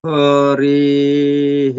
हरिः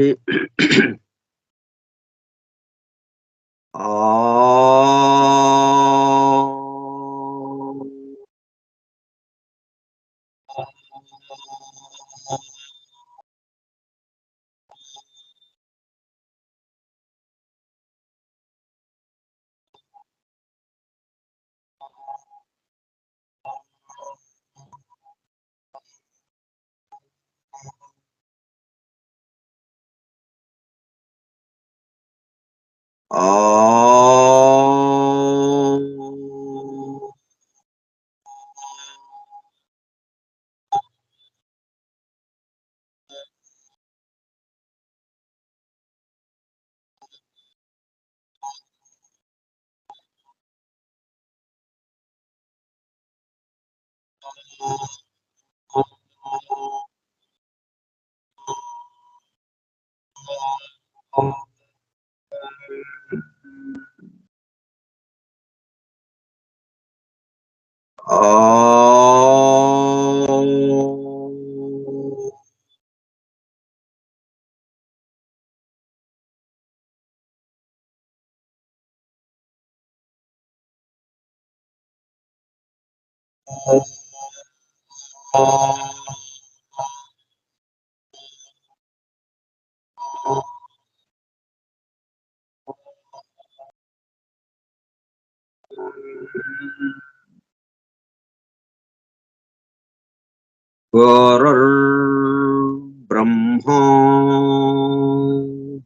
गुरुर्ब्रह्मा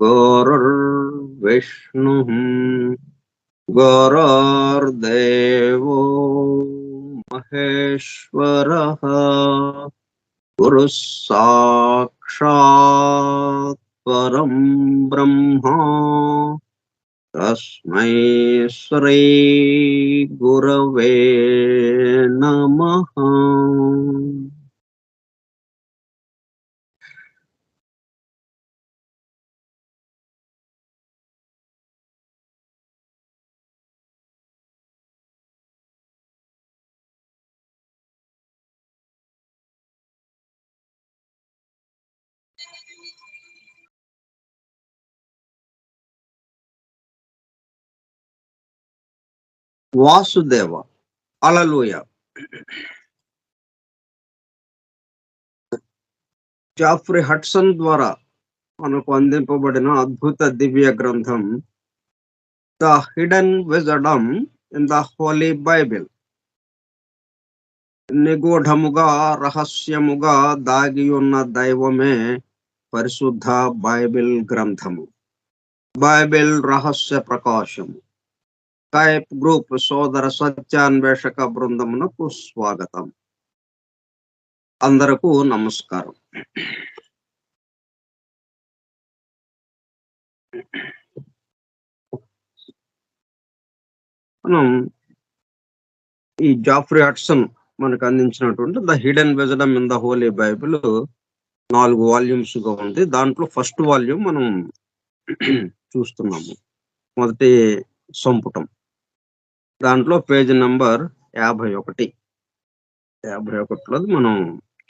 गुरुर्विष्णुः गुरुर्देवो महेश्वरः गुरुः साक्षात् परं ब्रह्मा तस्मै श्री गुरवे नमः। వాసుదేవ హల్లెలూయా. జాఫ్రీ హడ్సన్ ద్వారా మనకు అందింపబడిన అద్భుత దివ్య గ్రంథం the hidden wisdom in the Holy Bible. నిగూఢముగా రహస్యముగా దాగి ఉన్న దైవమే పరిశుద్ధ బైబిల్ గ్రంథము. బైబిల్ రహస్య ప్రకాశము. స్కైప్ గ్రూప్ సోదర సత్యాన్వేషక బృందమునకు స్వాగతం. అందరకు నమస్కారం. మనం ఈ జాఫ్రీ హడ్సన్ మనకు అందించినటువంటి the hidden wisdom in the Holy Bible 4 volumes గా ఉంది. దాంట్లో ఫస్ట్ వాల్యూమ్ మనం చూస్తున్నాము, మొదటి సంపుటం. దాంట్లో పేజ్ నంబర్ 51లో మనం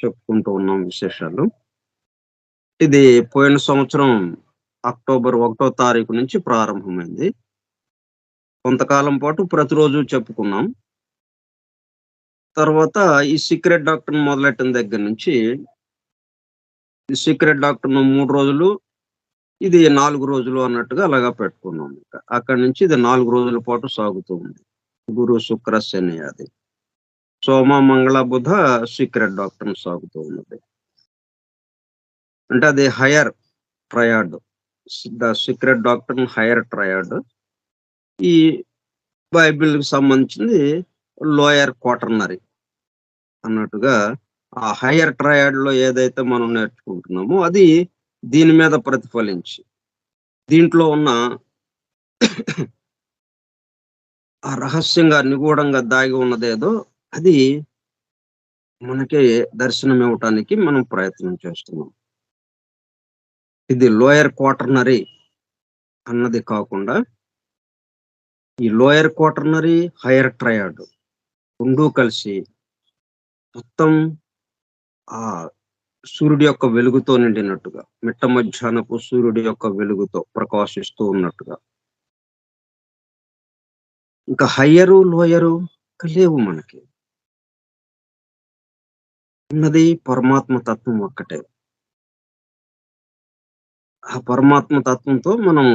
చెప్పుకుంటూ ఉన్నాం విశేషాలు. ఇది పోయిన సంవత్సరం అక్టోబర్ 1వ తారీఖు నుంచి ప్రారంభమైంది. కొంతకాలం పాటు ప్రతిరోజు చెప్పుకున్నాం. తర్వాత ఈ సీక్రెట్ డాక్టర్ మొదలెట్టిన దగ్గర నుంచి ఈ సీక్రెట్ డాక్టర్ 3 రోజులు, ఇది 4 రోజులు అన్నట్టుగా అలాగా పెట్టుకున్నాం. అక్కడి నుంచి ఇది 4 రోజుల పాటు సాగుతూ ఉంది. గురు శుక్ర శని అది సోమ మంగళ బుధ సీక్రెట్ డాక్టర్ సాగుతూ ఉన్నది. అంటే అది hire triad, the secret doctor hire triad. ఈ బైబిల్ కి సంబంధించింది లోయర్ క్వాటర్నరీ అన్నట్టుగా. ఆ హైయర్ ట్రయాడ్ లో ఏదైతే మనం నేర్చుకుంటున్నామో అది దీని మీద ప్రతిఫలించి దీంట్లో ఉన్న ఆ రహస్యంగా నిగూఢంగా దాగి ఉన్నదేదో అది మనకి దర్శనం ఇవ్వటానికి మనం ప్రయత్నం చేస్తున్నాం. ఇది లోయర్ క్వాటర్నరీ అన్నది కాకుండా ఈ లోయర్ క్వాటర్నరీ హైయర్ ట్రయాడ్ రెండూ కలిసి మొత్తం ఆ సూర్యుడి యొక్క వెలుగుతో నిండినట్టుగా, మిట్ట మధ్యాహ్నపు సూర్యుడి యొక్క వెలుగుతో ప్రకాశిస్తూ ఉన్నట్టుగా. ఇంకా హయ్యరు, లోయరు లేవు మనకి. ఉన్నది పరమాత్మ తత్వం ఒక్కటే. ఆ పరమాత్మ తత్వంతో మనం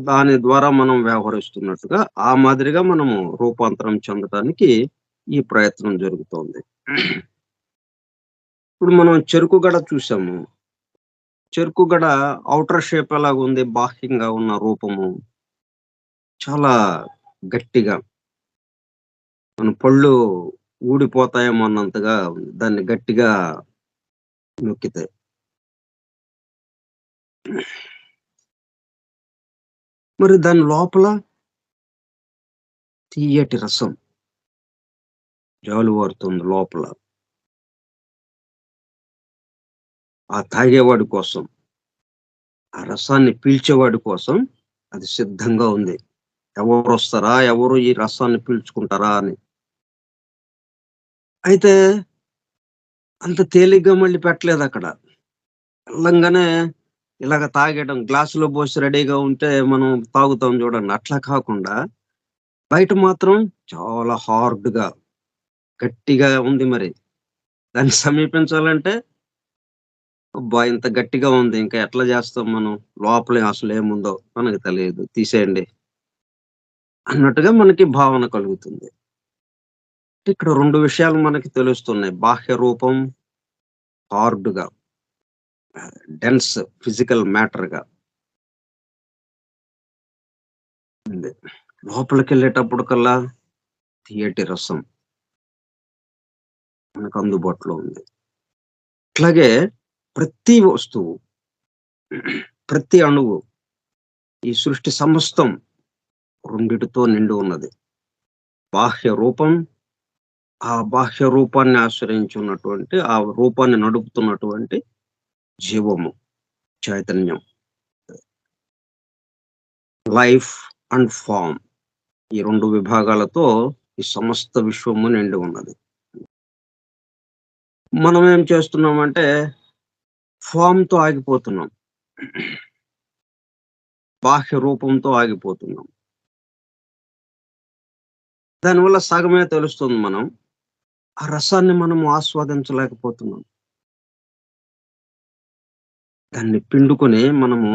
దాని ద్వారా మనం వ్యవహరిస్తున్నట్టుగా, ఆ మాదిరిగా మనము రూపాంతరం చెందటానికి ఈ ప్రయత్నం జరుగుతోంది. ఇప్పుడు మనం చెరుకు గడ చూసాము. చెరుకు గడ ఔటర్ షేప్ ఎలాగుంది? బాహ్యంగా ఉన్న రూపము చాలా గట్టిగా, మన పళ్ళు ఊడిపోతాయేమో అన్నంతగా ఉంది. దాన్ని గట్టిగా నొక్కితే. మరి దాని లోపల తియ్యటి రసం జాలువారుతుంది లోపల. ఆ తాగేవాడి కోసం, ఆ రసాన్ని పీల్చేవాడి కోసం అది సిద్ధంగా ఉంది. ఎవరొస్తారా? ఎవరు ఈ రసాన్ని పీల్చుకుంటారా అని. అయితే అంత తేలిగ్గా మళ్ళీ పెట్టలేదక్కడ. ఎళ్ళంగానే ఇలాగ తాగేయడం, గ్లాసులో పోసి రెడీగా ఉంటే మనం తాగుతాం చూడండి. అట్లా కాకుండా బయట మాత్రం చాలా హార్డ్‌గా, గట్టిగా ఉంది మరి. దాన్ని సమీపించాలంటే అబ్బా! ఇంత గట్టిగా ఉంది. ఇంకా ఎట్లా చేస్తాం మనం? లోపల అసలేముందో మనకు తెలియదు. తీసేయండి అన్నట్టుగా మనకి భావన కలుగుతుంది. ఇక్కడ 2 విషయాలు మనకి తెలుస్తున్నాయి. బాహ్య రూపం హార్డ్‌గా, డెన్స్ ఫిజికల్ మ్యాటర్‌గా ఉంది. లోపలికెళ్ళేటప్పటికల్లా తియ్యటి రసం మనకు అందుబాటులో ఉంది. అట్లాగే ప్రతి వస్తువు, ప్రతి అణువు, ఈ సృష్టి సమస్తం రెండిటితో నిండి ఉన్నది. బాహ్య రూపం, ఆ బాహ్య రూపాన్ని ఆశ్రయించి ఉన్నటువంటి, ఆ రూపాన్ని నడుపుతున్నటువంటి జీవము, చైతన్యం, లైఫ్ అండ్ ఫార్మ్, ఈ 2 విభాగాలతో ఈ సమస్త విశ్వము నిండి ఉన్నది. మనం ఏం చేస్తున్నామంటే ఫార్మ్‌తో ఆగిపోతున్నాం. బాహ్య రూపంతో ఆగిపోతున్నాం. దానివల్ల సగమే తెలుస్తుంది మనం. ఆ రసాన్ని మనము ఆస్వాదించలేకపోతున్నాం. దాన్ని పిండుకొని మనము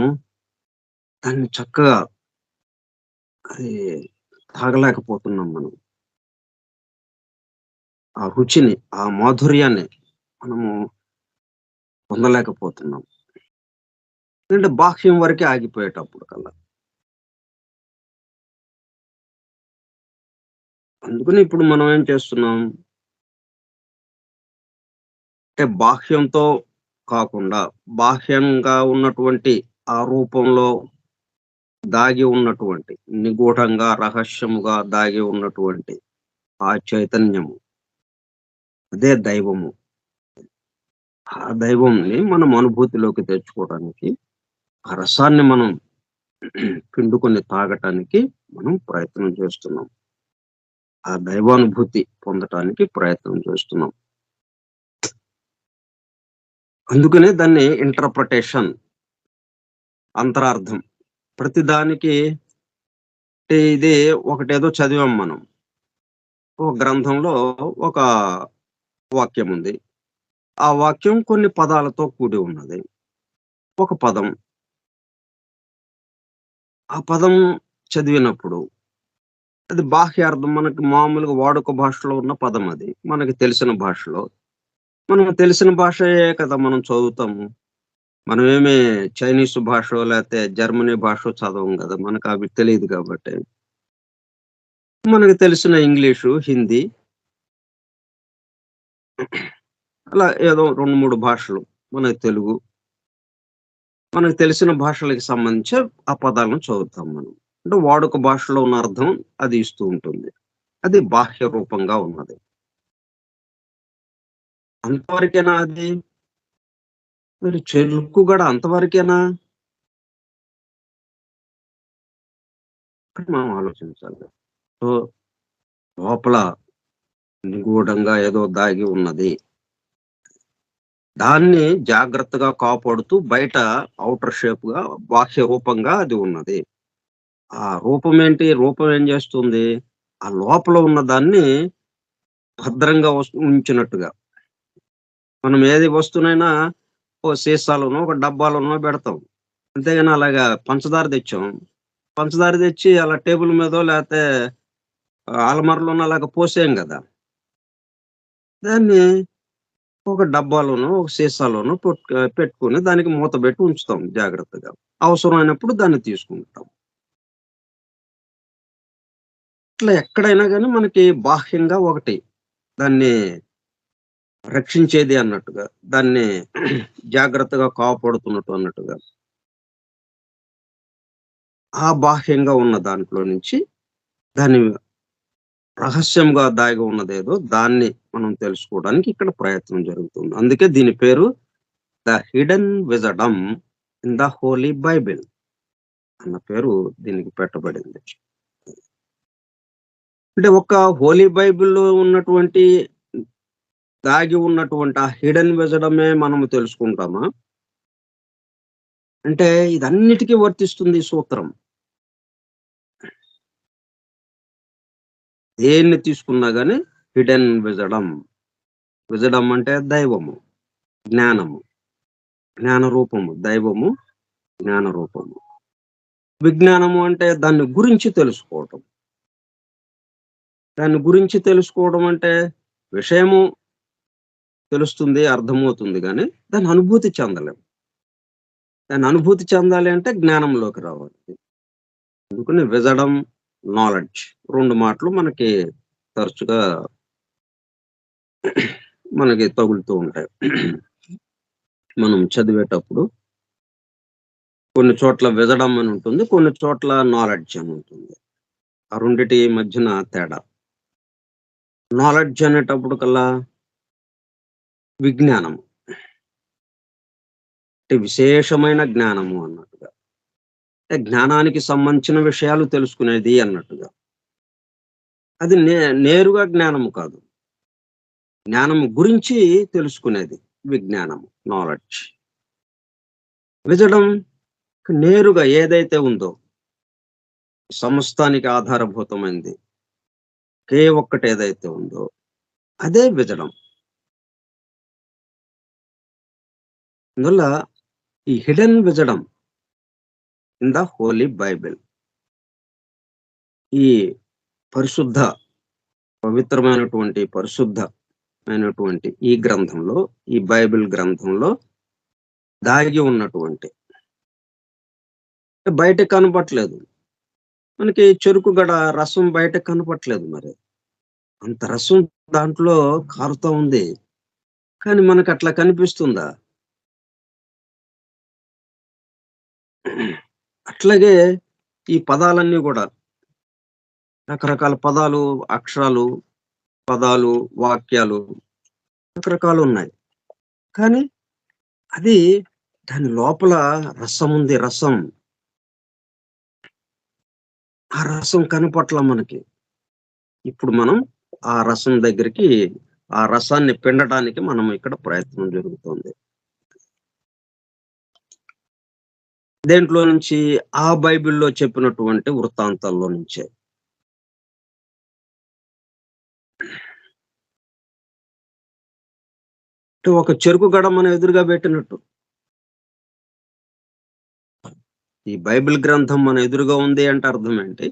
దాన్ని చక్కగా అది తాగలేకపోతున్నాం మనం. ఆ రుచిని, ఆ మాధుర్యాన్ని మనము పొందలేకపోతున్నాం. ఎందుకంటే బాహ్యం వరకే ఆగిపోయేటప్పటికల్లా. అందుకని ఇప్పుడు మనం ఏం చేస్తున్నాం అంటే బాహ్యంతో కాకుండా, బాహ్యంగా ఉన్నటువంటి ఆ రూపంలో దాగి ఉన్నటువంటి, నిగూఢంగా, రహస్యముగా దాగి ఉన్నటువంటి ఆ చైతన్యము, అదే దైవము. ఆ దైవంని మనం అనుభూతిలోకి తెచ్చుకోవడానికి, ఆ రసాన్ని మనం పిండుకొని తాగటానికి మనం ప్రయత్నం చేస్తున్నాం. ఆ దైవానుభూతి పొందటానికి ప్రయత్నం చేస్తున్నాం. అందుకనే దాన్ని ఇంటర్ప్రిటేషన్, అంతరార్థం. ప్రతిదానికి ఇది ఒకటేదో చదివాం మనం. ఒక గ్రంథంలో ఒక వాక్యం ఉంది. ఆ వాక్యం కొన్ని పదాలతో కూడి ఉన్నది. ఒక పదం. ఆ పదం చదివినప్పుడు అది బాహ్యార్థం, మనకి మామూలుగా వాడుక భాషలో ఉన్న పదం అది. మనకి తెలిసిన భాషలో. మనకు తెలిసిన భాషయే కదా మనం చదువుతాము. మనమేమి చైనీస్ భాషో లేతే జర్మనీ భాషో చదవం గదా! మనకవి తెలీదు గాబట్టి. మనకు తెలిసిన ఇంగ్లీషు, హిందీ అలా ఏదో 2, 3 భాషలు. మనకు తెలుగు. మనకు తెలిసిన భాషలకి సంబంధించి ఆ పదాలను చదువుతాం మనం. అంటే వాడుక భాషలో ఉన్న అర్థం అది ఇస్తూ ఉంటుంది. అది బాహ్య రూపంగా ఉన్నది. అంతవరకేనా అది? మరి చెరుకు గడ అంతవరకేనా? అని మనం ఆలోచించాలి. సో, లోపల నిగూఢంగా ఏదో దాగి ఉన్నది. దాన్ని జాగ్రత్తగా కాపాడుతూ బయట ఔటర్ షేప్ గా బాహ్య రూపంగా అది ఉన్నది. ఆ రూపం ఏంటి? రూపం ఏం చేస్తుంది? ఆ లోపల ఉన్న దాన్ని భద్రంగా ఉంచినట్టుగా. మనం ఏది వస్తువునైనా ఓ సీసాలోనో, ఒక డబ్బాలోనో పెడతాం. అంతేగాని అలాగా పంచదార తెచ్చాం. పంచదార తెచ్చి అలా టేబుల్ మీదో లేతే అలమారలోనో అలాగా పోసేయం గదా! దాన్ని ఒక డబ్బాలోనో, ఒక సీసాలోనో పెట్టుకొని దానికి మూత పెట్టి ఉంచుతాం జాగ్రత్తగా. అవసరమైనప్పుడు దాన్ని తీసుకుంటాం. ఇట్లా ఎక్కడైనా గాని మనకి బాహ్యంగా ఒకటి దాన్ని రక్షించేది అన్నట్టుగా, దాన్ని జాగ్రత్తగా కాపాడుతున్నట్టు అన్నట్టుగా, ఆ బాహ్యంగా ఉన్న దాంట్లో నుంచి దాన్ని రహస్యంగా దాగి ఉన్నదేదో దాన్ని మనం తెలుసుకోవడానికి ఇక్కడ ప్రయత్నం జరుగుతుంది. అందుకే దీని పేరు the hidden wisdom in the Holy Bible అన్న పేరు దీనికి పెట్టబడింది. అంటే ఒక హోలీ బైబిల్‌లో ఉన్నటువంటి దాగి ఉన్నటువంటి ఆ హిడెన్ విజడమే మనము తెలుసుకుంటామా? అంటే ఇదన్నిటికి వర్తిస్తుంది ఈ సూత్రం. దేన్ని తీసుకున్నా గాని హిడెన్ విజడమ్. విజడమ్ అంటే దైవము, జ్ఞానము, జ్ఞాన రూపము, దైవము, జ్ఞాన రూపము. విజ్ఞానము అంటే దాన్ని గురించి తెలుసుకోవటం. దాన్ని గురించి తెలుసుకోవడం అంటే విషయము తెలుస్తుంది, అర్థమవుతుంది గానీ దాన్ని అనుభూతి చెందలేం. దాన్ని అనుభూతి చెందాలి అంటే జ్ఞానంలోకి రావాలి. అందుకని విజడమ్, నాలెడ్జ్ 2 మాటలు మనకి తరచుగా మనకి తగులుతూ ఉంటాయి. మనం చదివేటప్పుడు కొన్ని చోట్ల విజడమ్ అని ఉంటుంది. కొన్ని చోట్ల నాలెడ్జ్ అని ఉంటుంది. ఆ రెండిటి మధ్యన తేడా. నాలెడ్జ్ అనేటప్పటికల్లా విజ్ఞానము. అంటే విశేషమైన జ్ఞానము అన్నట్టుగా. అంటే జ్ఞానానికి సంబంధించిన విషయాలు తెలుసుకునేది అన్నట్టుగా. అది నేరుగా జ్ఞానము కాదు. జ్ఞానము గురించి తెలుసుకునేది విజ్ఞానము, నాలెడ్జ్. విజడమ్ నేరుగా ఏదైతే ఉందో సమస్తానికి ఆధారభూతమైంది. ఒకే ఒక్కటి ఏదైతే ఉందో అదే విజడం. అందువల్ల ఈ hidden wisdom in the Holy Bible. ఈ పరిశుద్ధ, పవిత్రమైనటువంటి, పరిశుద్ధమైనటువంటి ఈ గ్రంథంలో, ఈ బైబిల్ గ్రంథంలో దాగి ఉన్నటువంటి బయటకి కనపట్లేదు. మనకి చెరుకు గడ రసం బయటకి కనపట్లేదు మరి. అంత రసం దాంట్లో కారుతా ఉంది. కానీ మనకట్లా కనిపిస్తుందా? అట్లాగే ఈ పదాలన్నీ గూడా రకరకాల పదాలు, అక్షరాలు, పదాలు, వాక్యాలు రకరకాలున్నాయి. కానీ అది దాని లోపల రసముంది రసం. ఆ రసం కనపట్ల మనకి. ఇప్పుడు మనం ఆ రసం దగ్గరికి, ఆ రసాన్ని పిండటానికి మనం ఇక్కడ ప్రయత్నం జరుగుతోంది. దేంట్లో నుంచి? ఆ బైబిల్‌లో చెప్పినటువంటి వృత్తాంతాల్లో నుంచే. అంటే ఒక చెరుకు గడ మనం ఎదురుగా పెట్టినట్టు. ఈ బైబిల్ గ్రంథం మన ఎదురుగా ఉంది అంటే అర్థం ఏంటి?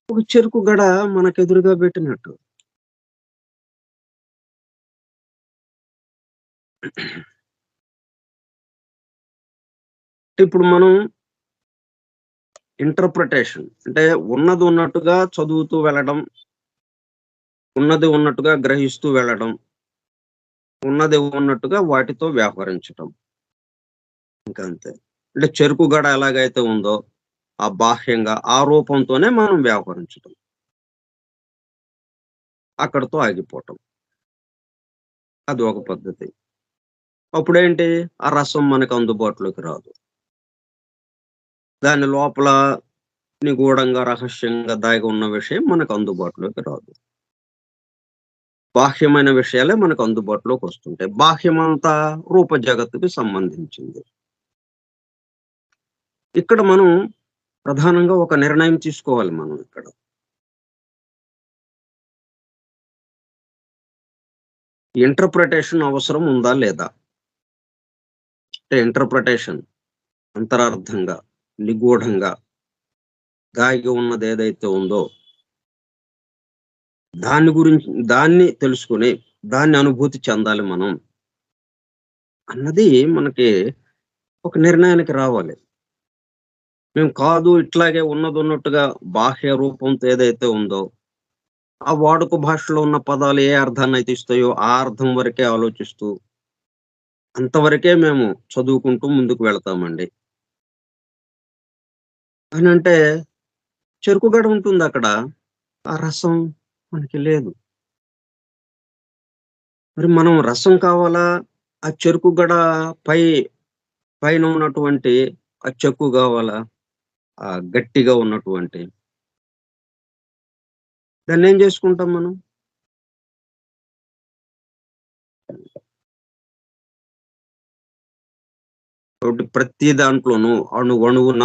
ఒక చెరుకు గడ మనకెదురుగా పెట్టినట్టు. ఇప్పుడు మనం ఇంటర్ప్రిటేషన్ అంటే ఉన్నది ఉన్నట్టుగా చదువుతూ వెళ్ళడం, ఉన్నది ఉన్నట్టుగా గ్రహిస్తూ వెళ్ళడం, ఉన్నది ఉన్నట్టుగా వాటితో వ్యవహరించటం. ఇంకంతే. అంటే చెరుకు గడ ఎలాగైతే ఉందో, ఆ బాహ్యంగా ఆ రూపంతోనే మనం వ్యవహరించటం. అక్కడితో ఆగిపోవటం. అది ఒక పద్ధతి. అప్పుడేంటి? ఆ రసం మనకు అందుబాటులోకి రాదు. దాని లోపల నిగూఢంగా, రహస్యంగా దాగి ఉన్న విషయం మనకు అందుబాటులోకి రాదు. బాహ్యమైన విషయాలే మనకు అందుబాటులోకి వస్తుంటాయి. బాహ్యమంతా రూప జగత్తుకి సంబంధించింది. ఇక్కడ మనం ప్రధానంగా ఒక నిర్ణయం తీసుకోవాలి మనం ఇక్కడ. ఇంటర్ప్రిటేషన్ అవసరం ఉందా లేదా? అంటే ఇంటర్ప్రిటేషన్ అంతరార్థంగా, నిగూఢంగా దాగి ఉన్నదేదైతే ఉందో దాన్ని తెలుసుకొని, దాన్ని అనుభూతి చెందాలి మనం అన్నది మనకి ఒక నిర్ణయానికి రావాలి. మేము కాదు ఇట్లాగే ఉన్నదున్నట్టుగా బాహ్య రూపంతో ఏదైతే ఉందో, ఆ వాడుక భాషలో ఉన్న పదాలు ఏ అర్థాన్నయితే ఇస్తాయో ఆ అర్థం వరకే ఆలోచిస్తూ, అంతవరకే మేము చదువుకుంటూ ముందుకు వెళ్తామండి. అనంటే చెరుకు గడ ఉంటుందక్కడ. ఆ రసం మనకి లేదు. మరి మనం రసం కావాలా? ఆ చెరుకు గడ పై పైన ఉన్నటువంటి ఆ చెక్కు గావాలా? గట్టిగా ఉన్నటువంటి దాన్నేం జేసుకుంటాం మనం? కాబట్టి ప్రతి దాంట్లోనూ అణువణువున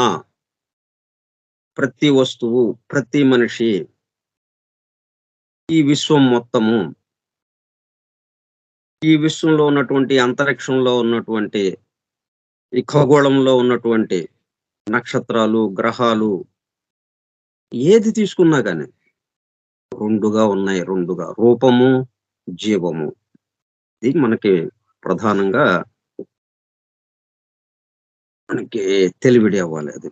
ప్రతి వస్తువు, ప్రతి మనిషి, ఈ విశ్వం మొత్తము, ఈ విశ్వంలో ఉన్నటువంటి అంతరిక్షంలో ఉన్నటువంటి, ఈ ఖగోళంలో ఉన్నటువంటి నక్షత్రాలు, గ్రహాలు ఏది తీసుకున్నా గాని 2గా ఉన్నాయి. 2గా రూపము, జీవము. ఇది మనకి ప్రధానంగా మనకి తెలివిడి అవ్వాలి అది.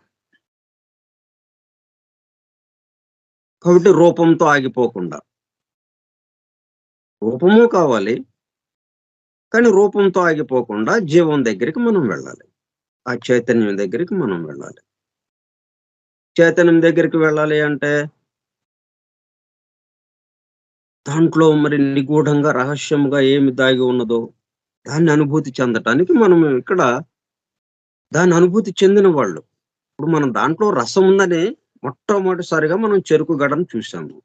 కాబట్టి రూపంతో ఆగిపోకుండా. రూపము కావాలి. కానీ రూపంతో ఆగిపోకుండా జీవం దగ్గరికి మనం వెళ్ళాలి. ఆ చైతన్యం దగ్గరికి మనం వెళ్ళాలి. చైతన్యం దగ్గరికి వెళ్ళాలి అంటే దాంట్లో మరి నిగూఢంగా, రహస్యంగా ఏమి దాగి ఉన్నదో దాన్ని అనుభూతి చెందటానికి మనం ఇక్కడ దాన్ని అనుభూతి చెందిన వాళ్ళు. ఇప్పుడు మనం దాంట్లో రసం ఉందని మొట్టమొదటిసారిగా మనం చెరుకు గడను చూసాము.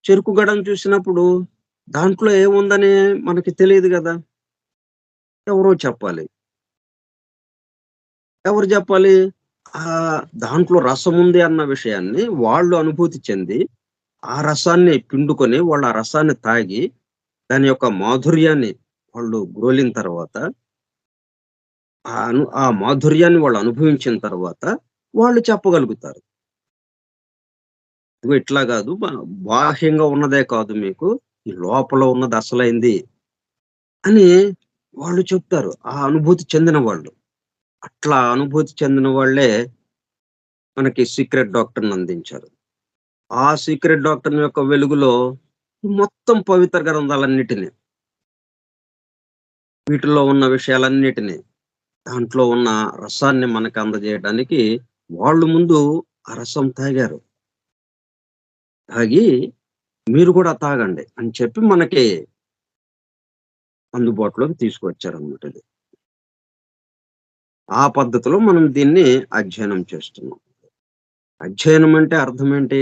చెరుకు గడను చూసినప్పుడు దాంట్లో ఏముందని మనకి తెలీదు గదా! ఎవరో చెప్పాలి. ఎవరు జెప్పాలి? దాంట్లో రసముంది అన్న విషయాన్ని వాళ్ళు అనుభూతి చెంది, ఆ రసాన్ని పిండుకొని, వాళ్ళు ఆ రసాన్ని తాగి, దాని యొక్క మాధుర్యాన్ని వాళ్ళు గ్రోలిన తర్వాత, ఆ మాధుర్యాన్ని వాళ్ళు అనుభవించిన తర్వాత, వాళ్ళు చెప్పగలుగుతారు. ఇదిగో ఇట్లా గాదు, బాహ్యంగా ఉన్నదే కాదు మీకు, ఈ లోపల ఉన్నది అసలైంది అని వాళ్ళు చెప్తారు. ఆ అనుభూతి చెందిన వాళ్ళు. అట్లా అనుభూతి చెందిన వాళ్ళే మనకి సీక్రెట్ డాక్టర్‌ని అందించారు. ఆ సీక్రెట్ డాక్టర్ యొక్క వెలుగులో మొత్తం పవిత్ర గ్రంథాలన్నిటిని, వీటిలో ఉన్న విషయాలన్నిటిని, దాంట్లో ఉన్న రసాన్ని మనకు అందజేయడానికి వాళ్ళు ముందు ఆ రసం తాగారు. తాగి మీరు కూడా తాగండి అని చెప్పి మనకి అందుబాటులోకి తీసుకొచ్చారన్నమాట ఇది. ఆ పద్ధతిలో మనం దీన్ని అధ్యయనం చేస్తున్నాం. అధ్యయనం అంటే అర్థమేంటి?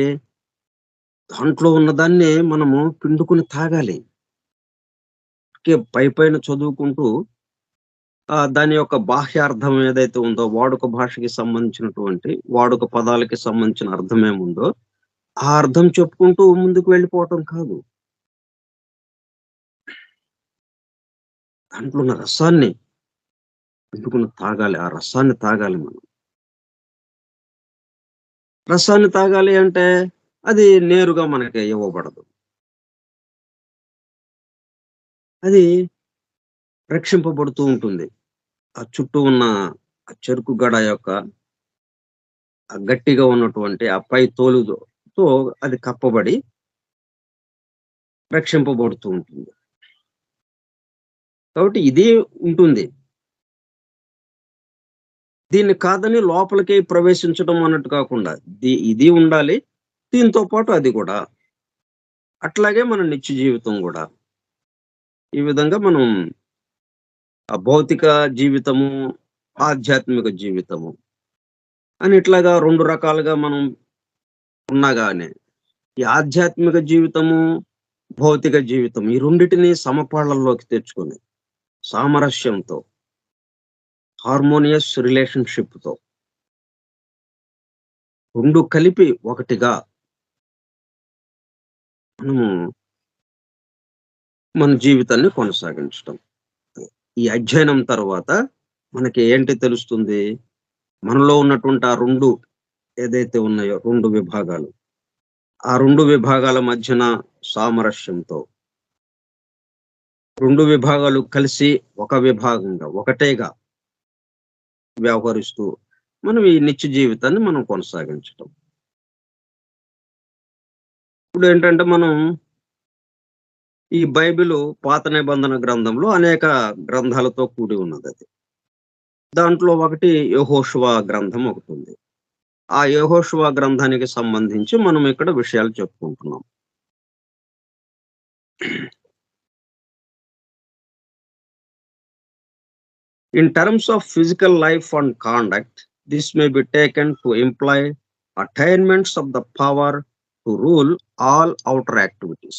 దాంట్లో ఉన్నదాన్ని మనము పిండుకొని తాగాలి. పైపైన చదువుకుంటూ దాని యొక్క బాహ్యార్థం ఏదైతే ఉందో, వాడుక భాషకి సంబంధించినటువంటి వాడుక పదాలకి సంబంధించిన అర్థమేముందో, ఆ అర్థం చెప్పుకుంటూ ముందుకు వెళ్ళిపోవటం కాదు. దాంట్లో ఉన్న రసాన్ని పిండుకొని తాగాలి. ఆ రసాన్ని తాగాలి మనం. రసాన్ని తాగాలి అంటే అది నేరుగా మనకి ఇవ్వబడదు. అది రక్షింపబడుతూ ఉంటుంది. ఆ చుట్టూ ఉన్న ఆ చెరుకు గడ యొక్క గట్టిగా ఉన్నటువంటి ఆ పై తోలుతో అది కప్పబడి రక్షింపబడుతూ ఉంటుంది. కాబట్టి ఇది ఉంటుంది. దీన్ని కాదని లోపలికి ప్రవేశించడం అన్నట్టు కాకుండా, ఇది ఉండాలి. దీంతో పాటు అది గూడా. అట్లాగే మన నిత్య జీవితం గూడా. ఈ విధంగా మనం భౌతిక జీవితము, ఆధ్యాత్మిక జీవితము అని ఇట్లాగా 2 రకాలుగా మనం ఉన్నా గాని, ఈ ఆధ్యాత్మిక జీవితము భౌతిక జీవితం ఈ రెండిటిని సమపాళ్లలోకి తెచ్చుకొని సామరస్యంతో హార్మోనియస్ రిలేషన్‌షిప్‌తో 2 కలిపి ఒకటిగా మనము మన జీవితాన్ని కొనసాగించటం. ఈ అధ్యయనం తర్వాత మనకి ఏంటి తెలుస్తుంది? మనలో ఉన్నటువంటి ఆ 2 ఏదైతే ఉన్నాయో 2 విభాగాలు. ఆ 2 విభాగాల మధ్యన సామరస్యంతో 2 విభాగాలు కలిసి ఒక విభాగంగా, ఒకటేగా వ్యవహరిస్తూ మనం ఈ నిత్య జీవితాన్ని మనం కొనసాగించటం. ఇప్పుడేంటంటే మనం ఈ బైబిలు పాత నిబంధన గ్రంథంలో అనేక గ్రంథాలతో కూడి ఉన్నదది. దాంట్లో ఒకటి యెహోషువ గ్రంథం ఒకటుంది. ఆ యెహోషువ గ్రంథానికి సంబంధించి మనం ఇక్కడ విషయాలు చెప్పుకుంటున్నాం. In terms of physical life and conduct, this may be taken to imply attainments of the power to rule all outer activities.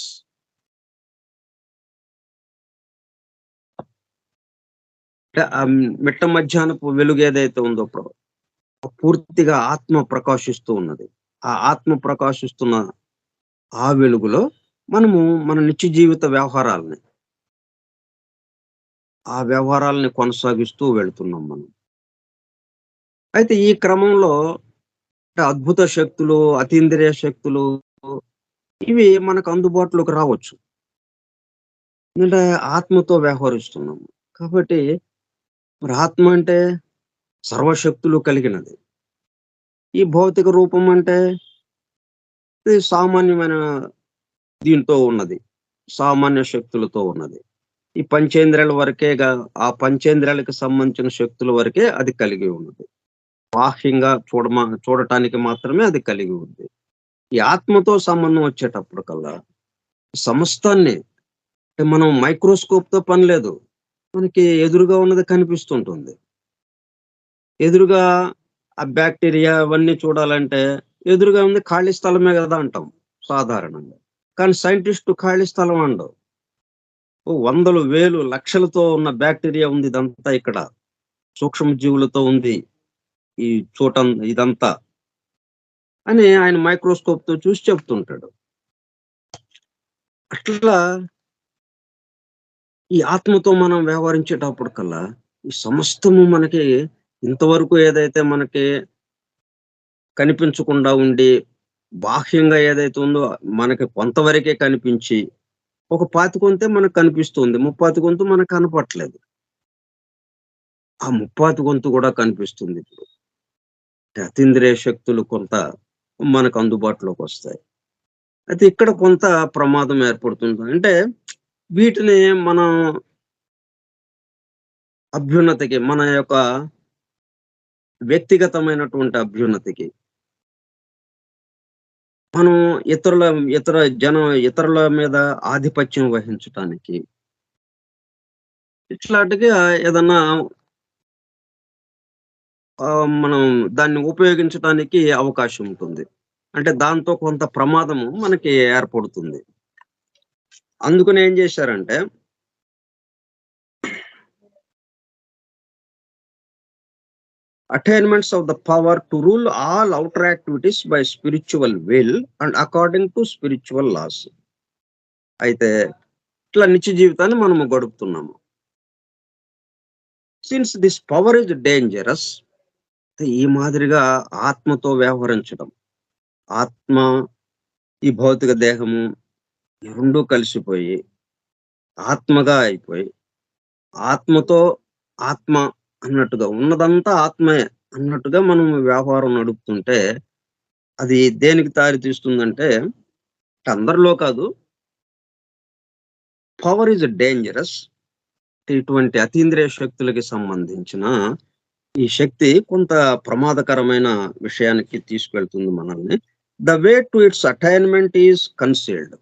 మిట్ట మధ్యాహ్నపు వెలుగు ఏదైతే ఉందో పూర్తిగా ఆత్మ ప్రకాశిస్తూ ఉన్నది. ఆ ఆత్మ ప్రకాశిస్తున్న ఆ వెలుగులో మనము మన నిత్య జీవిత వ్యవహారాలని కొనసాగిస్తూ వెళ్తున్నాం మనం. అయితే ఈ క్రమంలో అద్భుత శక్తులు, అతీంద్రియ శక్తులు ఇవి మనకు అందుబాటులోకి రావచ్చు. ఎందుకంటే ఆత్మతో వ్యవహరిస్తున్నాము. కాబట్టి మరి ఆత్మ అంటే సర్వశక్తులు కలిగినది. ఈ భౌతిక రూపం అంటే ఇది సామాన్యమైన దీంతో ఉన్నది. సామాన్య శక్తులతో ఉన్నది. ఈ పంచేంద్రియాల వరకేగా ఆ పంచేంద్రియాలకు సంబంధించిన శక్తుల వరకే అది కలిగి ఉన్నది. బాహ్యంగా చూడటానికి మాత్రమే అది కలిగి ఉంది. ఈ ఆత్మతో సంబంధం వచ్చేటప్పటికల్లా సమస్తాన్ని మనం మైక్రోస్కోప్‌తో పని లేదు. మనకి ఎదురుగా ఉన్నది కనిపిస్తుంటుంది. ఎదురుగా ఆ బ్యాక్టీరియా అవన్నీ చూడాలంటే ఎదురుగా ఉంది ఖాళీ స్థలమే గదా అంటాం సాధారణంగా. కానీ సైంటిస్టు ఖాళీ స్థలం అనడు. వందలు, వేలు, లక్షలతో ఉన్న బ్యాక్టీరియా ఉంది ఇదంతా ఇక్కడ. సూక్ష్మ జీవులతో ఉంది ఈ ఇదంతా అని ఆయన మైక్రోస్కోప్‌తో చూసి చెప్తుంటాడు. అట్లా ఈ ఆత్మతో మనం వ్యవహరించేటప్పటికల్లా ఈ సమస్తము మనకి ఇంతవరకు ఏదైతే మనకి కనిపించకుండా ఉండి బాహ్యంగా ఏదైతే ఉందో మనకి కొంతవరకే కనిపించి ఒక పాతికొంతే మనకు కనిపిస్తుంది. ముప్పాతికొంతు మనకు కనపట్లేదు. ఆ ముప్పాతికొంతు కూడా కనిపిస్తుంది ఇప్పుడు. అతీంద్రియ శక్తులు కొంత మనకు అందుబాటులోకి వస్తాయి. అయితే ఇక్కడ కొంత ప్రమాదం ఏర్పడుతుంది. అంటే వీటిని మనం అభ్యున్నతికి మన యొక్క వ్యక్తిగతమైనటువంటి అభ్యున్నతికి మనం ఇతరుల మీద ఆధిపత్యం వహించటానికి ఇట్లాంటిగా ఏదన్నా మనం దాన్ని ఉపయోగించటానికి అవకాశం ఉంటుంది. అంటే దాంతో కొంత ప్రమాదము మనకి ఏర్పడుతుంది. అందుకని ఏం చేశారంటే attainments of the power to rule all outer activities by spiritual will and according to spiritual laws. అయితే ఇట్లా నిత్య జీవితాన్ని మనము గడుపుతున్నాము. Since this power is dangerous, ఈ మాదిరిగా ఆత్మతో వ్యవహరించడం, ఆత్మ ఈ భౌతిక దేహము ఈ 2 కలిసిపోయి ఆత్మగా అయిపోయి ఆత్మతో ఆత్మ అన్నట్టుగా ఉన్నదంతా ఆత్మే అన్నట్టుగా మనం వ్యవహారం నడుపుతుంటే అది దేనికి దారి తీస్తుందంటే అందరిలో కాదు, పవర్ ఈజ్ డేంజరస్. ఇటువంటి అతీంద్రియ శక్తులకి సంబంధించిన ఈ శక్తి కొంత ప్రమాదకరమైన విషయానికి తీసుకెళ్తుంది మనల్ని. The way to it's attainment is concealed.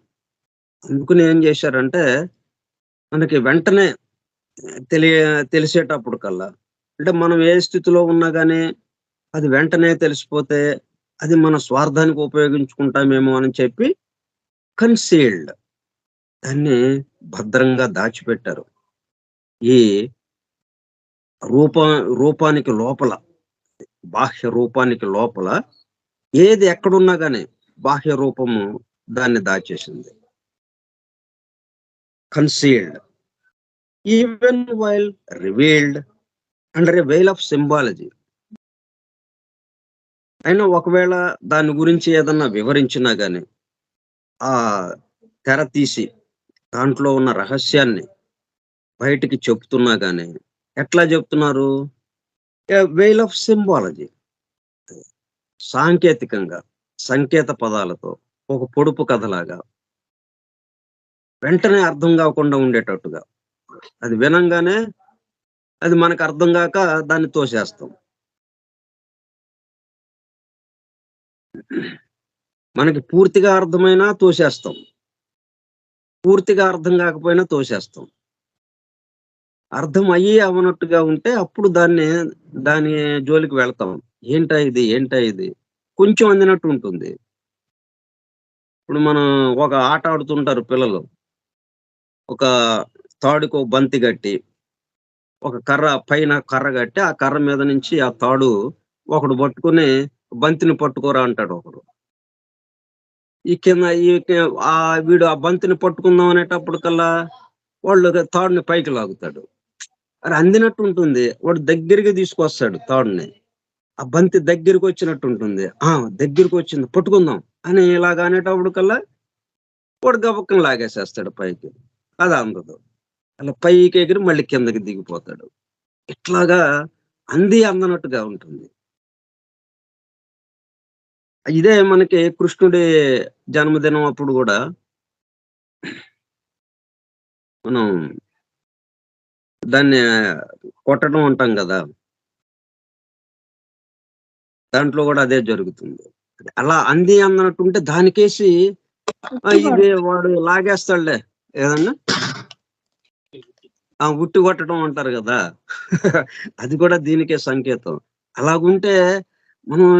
అందుకని ఏం చేశారంటే మనకి వెంటనే తెలిసేటప్పుడు కల్లా అంటే మనం ఏ స్థితిలో ఉన్నా గానీ అది వెంటనే తెలిసిపోతే అది మన స్వార్థానికి ఉపయోగించుకుంటామేమో అని చెప్పి కన్సీల్డ్ దాన్ని భద్రంగా దాచిపెట్టారు. ఈ రూప రూపానికి లోపల, బాహ్య రూపానికి లోపల ఏది ఎక్కడున్నా గాని బాహ్య రూపము దాన్ని దాచేసింది. Concealed even while revealed under a veil of symbology. అయినా ఒకవేళ దాని గురించి ఏదన్నా వివరించినా గాని, ఆ తెర తీసి దాంట్లో ఉన్న రహస్యాన్ని బయటికి చెప్తున్నా గాని, ఎట్లా చెప్తున్నారు? ఎ వెయిల్ ఆఫ్ సింబాలజీ. సాంకేతికంగా, సంకేత పదాలతో, ఒక పొడుపు కథలాగా, వెంటనే అర్థం కాకుండా ఉండేటట్టుగా. అది వినంగానే అది మనకు అర్థం గాక దాన్ని తోసేస్తాం. మనకి పూర్తిగా అర్థమైనా తోసేస్తాం. పూర్తిగా అర్థం కాకపోయినా తోసేస్తాం. అర్థం అయ్యి అవ్వనట్టుగా ఉంటే అప్పుడు దాని జోలికి వెళ్తాం. ఏంటా ఇది? ఏంటా ఇది? కొంచెం అందినట్టు ఉంటుంది. ఇప్పుడు మనం ఒక ఆట ఆడుతుంటారు పిల్లలు. ఒక తాడుకో బంతి గట్టి, ఒక పైన కర్ర గట్టి, ఆ కర్ర మీద నుంచి ఆ తాడు ఒకడు పట్టుకొని బంతిని పట్టుకోరా అంటాడు ఒకడు. ఈ కింద ఈ కి వీడు ఆ బంతిని పట్టుకుందాం అనేటప్పటికల్లా వాళ్ళు తాడుని పైకి లాగుతాడు. అది అందినట్టు ఉంటుంది. వాడు దగ్గరికి తీసుకొస్తాడు తాడుని. ఆ బంతి దగ్గరికొచ్చినట్టు ఉంటుంది. దగ్గరికొచ్చింది పట్టుకుందాం అని ఇలాగ అనేటప్పటికల్లా వాడు గబుక్కన లాగేసేస్తాడు పైకి. అది అందదు. అలా పైకి ఎగిరి మళ్ళీ కిందకి దిగిపోతాడు. ఇట్లాగా అందనట్టుగా ఉంటుంది. ఇదే మనకి కృష్ణుడి జన్మదినం అప్పుడు గూడా మనం దాన్ని కొట్టడం అంటాం గదా! దాంట్లో గూడా అదే జరుగుతుంది. అలా అందనట్టుంటే దానికేసి ఇది వాడు లాగేస్తాడులే ఏదన్నా ఉట్టి కొట్టడం అంటారు గదా! అది కూడా దీనికే సంకేతం. అలాగుంటే మనం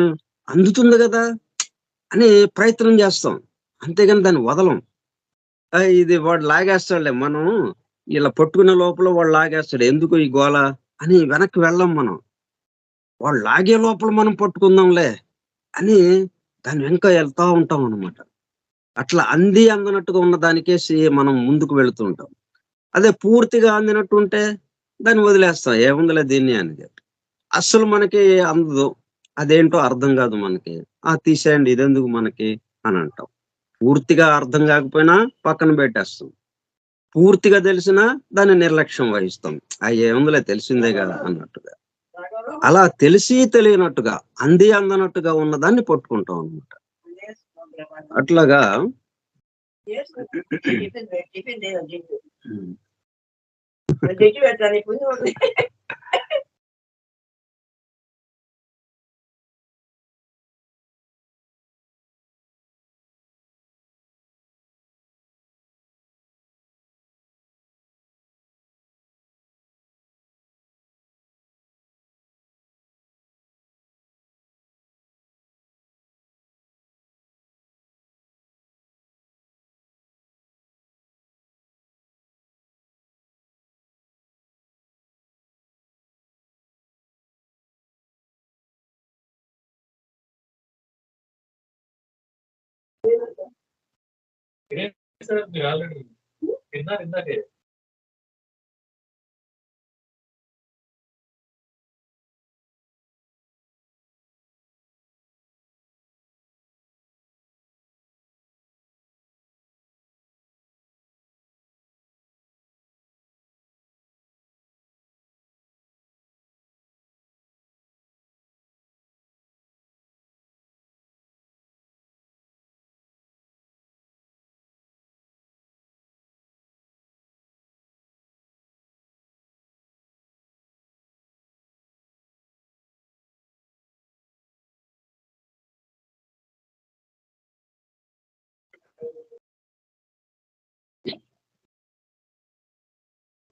అందుతుంది గదా! అని ప్రయత్నం జేస్తాం. అంతేగాని దాన్ని వదలం. ఇది వాడు లాగేస్తాడులే మనం ఇలా పట్టుకునే లోపల వాడు లాగేస్తాడు. ఎందుకు ఈ గోల అని వెనక్కి వెళ్ళం మనం. వాడు లాగే లోపల మనం పట్టుకుందాంలే అని దాని వెనక ఎళ్తా ఉంటామనమాట. అట్లా అందనట్టుగా ఉన్న దానికేసి మనం ముందుకు వెళుతూ ఉంటాం. అదే పూర్తిగా అందినట్టుంటే దాన్ని వదిలేస్తాం. ఏముందిలే దీన్ని అని చెప్పి. అస్సలు మనకి అందదు. అదేంటో అర్థం గాదు మనకి. తీసేయండి ఇదెందుకు మనకి అని అంటాం. పూర్తిగా అర్థం గాకపోయినా పక్కన పెట్టేస్తాం. పూర్తిగా తెలిసినా దాన్ని నిర్లక్ష్యం వహిస్తాం. ఏముందిలే తెలిసిందే గదా అన్నట్టుగా. అలా తెలిసి తెలియనట్టుగా, అందనట్టుగా ఉన్నదాన్ని పట్టుకుంటాం అన్నమాట. అట్లాగా హ్మ్.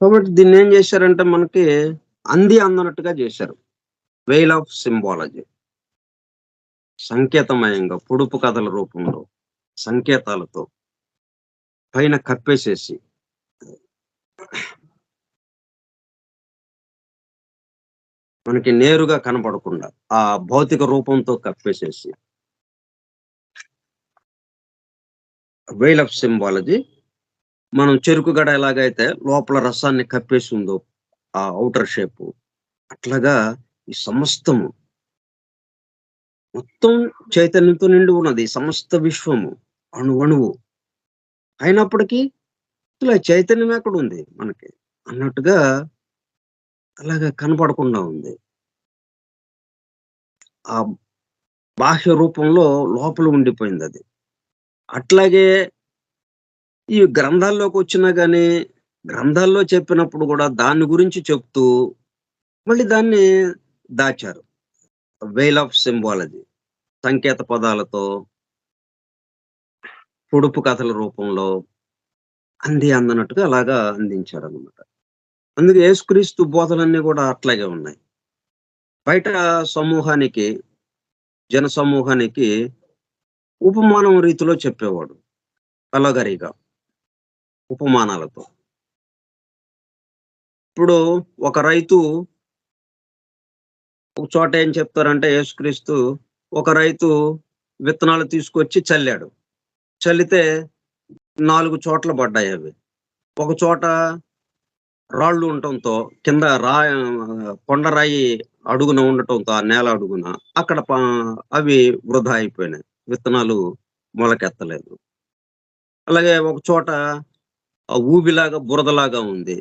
కాబట్టి దీన్నేం జేశారంటే మనకి అందనట్టుగా జేశారు. Veil of symbology. సంకేతమయంగా పొడుపు కథల రూపంలో, సంకేతాలతో పైన కప్పేసేసి మనకి నేరుగా కనపడకుండా ఆ భౌతిక రూపంతో కప్పేసేసి వెయిల్ ఆఫ్ సింబాలజీ. మనం చెరుకు గడ ఎలాగైతే లోపల రసాన్ని కప్పేసి ఉందో ఆ ఔటర్ షేప్, అట్లాగా ఈ సమస్తము మొత్తం చైతన్యంతో నిండి ఉన్నది సమస్త విశ్వము, అణువణువు. అయినప్పటికీ ఇలా చైతన్యం ఎక్కడ ఉంది మనకి అన్నట్టుగా అలాగా కనపడకుండా ఉంది. ఆ బాహ్య రూపంలో లోపల ఉండిపోయింది అది. అట్లాగే ఈ గ్రంథాల్లోకి వచ్చినా గానీ, గ్రంథాల్లో చెప్పినప్పుడు కూడా దాని గురించి చెప్తూ మళ్ళీ దాన్ని దాచారు. వెయిల్ ఆఫ్ సింబాలజీ సంకేత పదాలతో, పొడుపు కథల రూపంలో అందనట్టుగా అలాగా అందించారనమాట. అందుకే యేసుక్రీస్తు బోధలన్నీ కూడా అట్లాగే ఉన్నాయి. బయట సమూహానికి, జన సమూహానికి ఉపమానం రీతిలో చెప్పేవాడు. అలగరిగా ఉపమానాలతో. ఇప్పుడు ఒక రైతు ఒక చోట ఏం చెప్తారంటే యేసుక్రీస్తు, ఒక రైతు విత్తనాలు తీసుకొచ్చి చల్లాడు. చల్లితే 4 చోట్ల పడ్డాయవి. ఒక చోట రాళ్ళు ఉండటంతో కింద కొండరాయి అడుగున ఉండటంతో ఆ నేల అడుగున అక్కడ అవి వృధా అయిపోయినాయి. విత్తనాలు మొలకెత్తలేదు. అలాగే ఒక చోట ఊబిలాగా బురదలాగా ఉంది.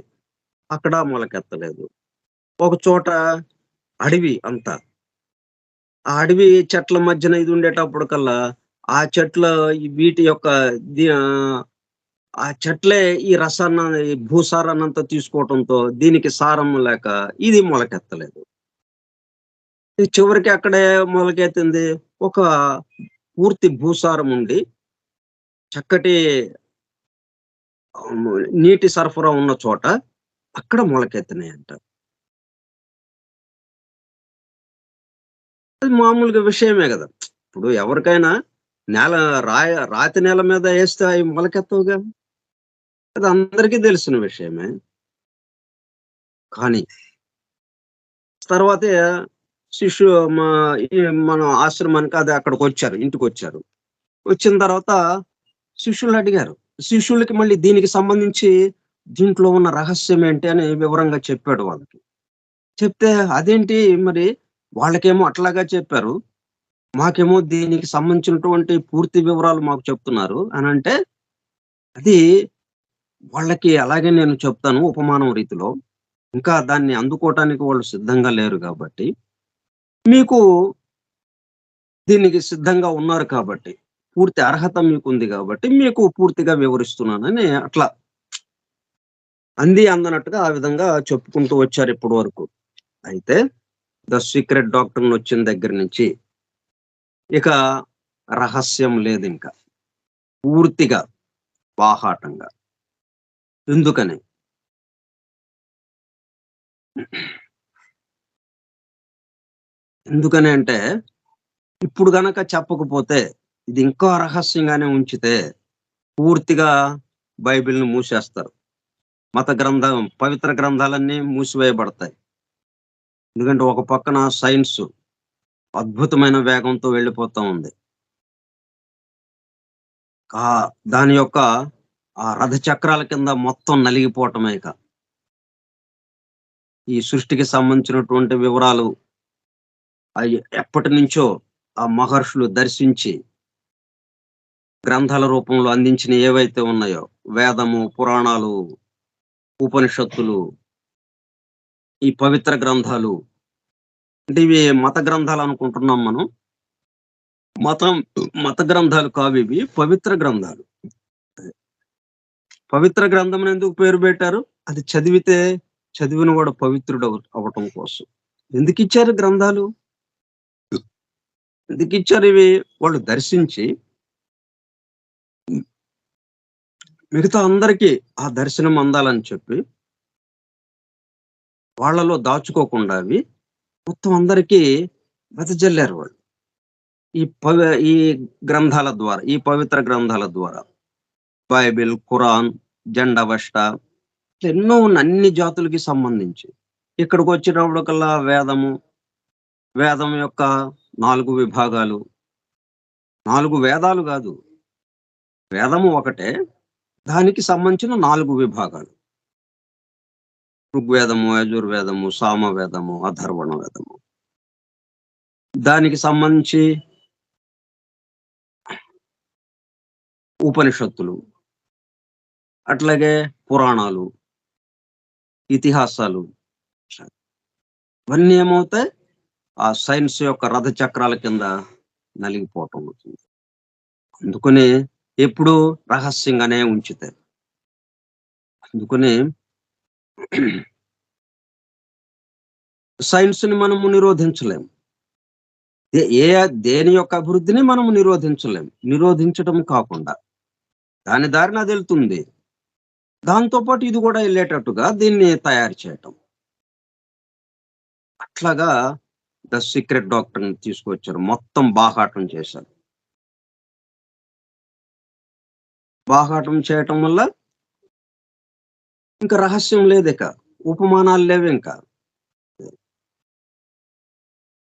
అక్కడ మొలకెత్తలేదు. ఒక చోట అడవి అంతా. ఆ అడవి చెట్ల మధ్యన ఇది ఉండేటప్పటికల్లా ఆ చెట్ల వీటి యొక్క ఆ చెట్లే ఈ ఈ భూసారాన్నంతా తీసుకోవటంతో దీనికి సారం లేక ఇది మొలకెత్తలేదు. చివరికి అక్కడే మొలకెత్తింది ఒక పూర్తి భూసారం ఉండి చక్కటి నీటి సరఫరా ఉన్న చోట అక్కడ మొలకెత్తినాయంట. అది మామూలుగా విషయమే గదా! ఇప్పుడు ఎవరికైనా నేల రాతి నేల మీద ఏస్తే అయి మొలకెత్తవుగా. అది అందరికీ తెలిసిన విషయమే. కానీ తర్వాత శిష్యు మా ఈ మన ఆశ్రమానికి అది అక్కడికొచ్చారు. ఇంటికొచ్చారు. వచ్చిన తర్వాత శిష్యులు అడిగారు. శిష్యులకి మళ్ళీ దీనికి సంబంధించి దీంట్లో ఉన్న రహస్యం ఏంటి అని వివరంగా చెప్పాడు వాళ్ళకి. చెప్తే అదేంటి మరి వాళ్ళకేమో అట్లాగా చెప్పారు. మాకేమో దీనికి సంబంధించినటువంటి పూర్తి వివరాలు మాకు చెప్తున్నారు అనంటే, అది వాళ్ళకి అలాగే నేను చెప్తాను ఉపమానం రీతిలో. ఇంకా దాన్ని అందుకోవటానికి వాళ్ళు సిద్ధంగా లేరు గాబట్టి, మీకు దీనికి సిద్ధంగా ఉన్నారు కాబట్టి, పూర్తి అర్హత మీకుంది గాబట్టి, మీకు పూర్తిగా వివరిస్తున్నానని అట్లా అందనట్టుగా ఆ విధంగా చెప్పుకుంటూ వచ్చారు ఇప్పటి వరకు. అయితే 'ద సీక్రెట్ డాక్టర్‌ని' వచ్చిన దగ్గర నుంచి ఇక రహస్యం లేదింక. పూర్తిగా బాహాటంగా. ఎందుకని? ఎందుకని అంటే, ఇప్పుడు గనక చెప్పకపోతే, ఇది ఇంకా రహస్యంగానే ఉంచితే, పూర్తిగా బైబిల్‌ని మూసేస్తారు. మత గ్రంథం, పవిత్ర గ్రంథాలన్నీ మూసివేయబడతాయి. ఎందుకంటే ఒక పక్కన సైన్సు అద్భుతమైన వేగంతో వెళ్ళిపోతా ఉంది. దాని యొక్క ఆ రథ చక్రాల కింద మొత్తం నలిగిపోవటమే ఇక. ఈ సృష్టికి సంబంధించినటువంటి వివరాలు అయి ఎప్పటినుంచో ఆ మహర్షులు దర్శించి గ్రంథాల రూపంలో అందించిన ఏవైతే ఉన్నాయో వేదము, పురాణాలు, ఉపనిషత్తులు, ఈ పవిత్ర గ్రంథాలు అంటే ఇవి మత గ్రంథాలు అనుకుంటున్నాం మనం. మత గ్రంథాలు కావివి, పవిత్ర గ్రంథాలు. పవిత్ర గ్రంథం అని ఎందుకు పేరు పెట్టారు? అది చదివితే చదివిన వాడు పవిత్రుడు అవ్వటం కోసం. ఎందుకిచ్చారు గ్రంథాలు? ఎందుకిచ్చారు ఇవి? వాళ్ళు దర్శించి మిగతా అందరికీ ఆ దర్శనం అందాలని చెప్పి వాళ్ళలో దాచుకోకుండా అవి మొత్తం అందరికీ వెదజల్లారు వాళ్ళు. ఈ గ్రంథాల ద్వారా, ఈ పవిత్ర గ్రంథాల ద్వారా. బైబిల్, ఖురాన్, జండవష్ట ఎన్నో ఉన్న అన్ని జాతులకి సంబంధించి. ఇక్కడికి వచ్చినప్పటికల్లా వేదం యొక్క 4 విభాగాలు. 4 వేదాలు కాదు, వేదము ఒకటే, దానికి సంబంధించిన 4 విభాగాలు. ఋగ్వేదము, యజుర్వేదము, సామవేదము, అథర్వణ వేదము. దానికి సంబంధించి ఉపనిషత్తులు, అట్లాగే పురాణాలు, ఇతిహాసాలు. ఇవన్నీ ఏమవుతాయి, ఆ సైన్స్ యొక్క రథ చక్రాల కింద నలిగిపోవటం అవుతుంది. అందుకని ఎప్పుడు రహస్యంగానే ఉంచుతాయి. అందుకని సైన్స్ ని మనము నిరోధించలేము. దేని యొక్క అభివృద్ధిని మనము నిరోధించలేము. నిరోధించడం కాకుండా దాని దారిన అది వెళ్తుంది. దాంతో పాటు ఇది కూడా వెళ్ళేటట్టుగా దీన్ని తయారు చేయటం. అట్లాగా ద సీక్రెట్ డాక్టర్ ని తీసుకొచ్చారు, మొత్తం బాహాటం చేశారు. బాహాటం చేయటం వల్ల ఇంకా రహస్యం లేదు, ఇక ఉపమానాలు లేవు. ఇంకా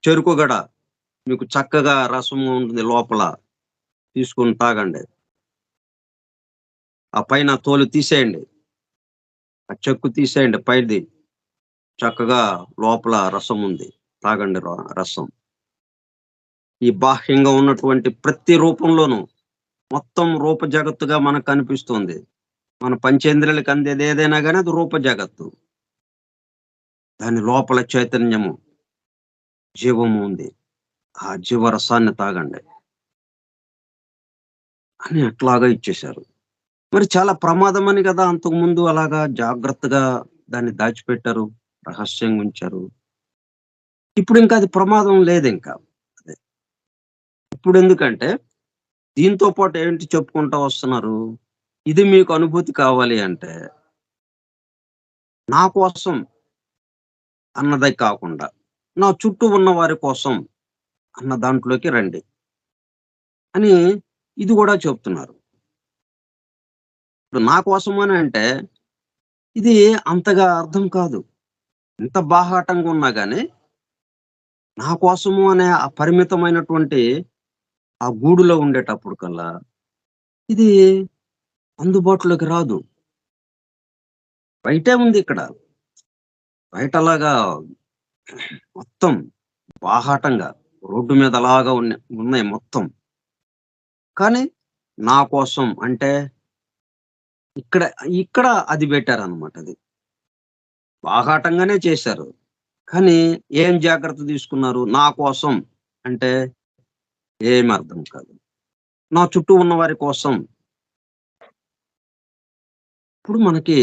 చెరుకుగడ మీకు చక్కగా రసం ఉంటుంది, లోపల తీసుకొని తాగండి. ఆ పైన తోలు తీసేయండి, ఆ చెక్కు తీసేయండి, పైది చక్కగా లోపల రసం ఉంది, తాగండి రసం. ఈ బాహ్యంగా ఉన్నటువంటి ప్రతి రూపంలోనూ మొత్తం రూప జగత్తుగా మనకు కనిపిస్తుంది. మన పంచేంద్రియాలకు అందేది ఏదైనా కానీ అది రూప జగత్తు. దాని లోపల చైతన్యము, జీవము ఉంది. ఆ జీవరసాన్ని తాగండి అని అట్లాగా ఇచ్చేశారు. మరి చాలా ప్రమాదం అని కదా అంతకుముందు అలాగా జాగ్రత్తగా దాన్ని దాచిపెట్టారు, రహస్యంగా ఉంచారు. ఇప్పుడు ఇంకా అది ప్రమాదం లేదు. ఇంకా అదే ఇప్పుడు ఎందుకంటే దీంతో పాటు ఏంటి చెప్పుకుంటా వస్తున్నారు, ఇది మీకు అనుభూతి కావాలి అంటే నా కోసం అన్నదే కాకుండా నా చుట్టూ ఉన్న వారి కోసం అన్న దాంట్లోకి రండి అని ఇది కూడా చెప్తున్నారు. ఇప్పుడు నా కోసం అని అంటే ఇది అంతగా అర్థం కాదు. ఎంత బాహాటంగా ఉన్నా గానీ నా కోసము అనే ఆ పరిమితమైనటువంటి ఆ గూడులో ఉండేటప్పుడు కల్లా ఇది అందుబాటులోకి రాదు. బయటే ఉంది ఇక్కడ. బయట అలాగా మొత్తం బాహాటంగా రోడ్డు మీద అలాగా ఉన్నాయి మొత్తం. కానీ నా కోసం అంటే ఇక్కడ ఇక్కడ అది పెట్టారనమాట. అది బాహాటంగానే చేశారు. కానీ ఏం జాగ్రత్త తీసుకున్నారు, నా కోసం అంటే ఏమి అర్థం కాదు. నా చుట్టూ ఉన్న వారి కోసం ఇప్పుడు మనకి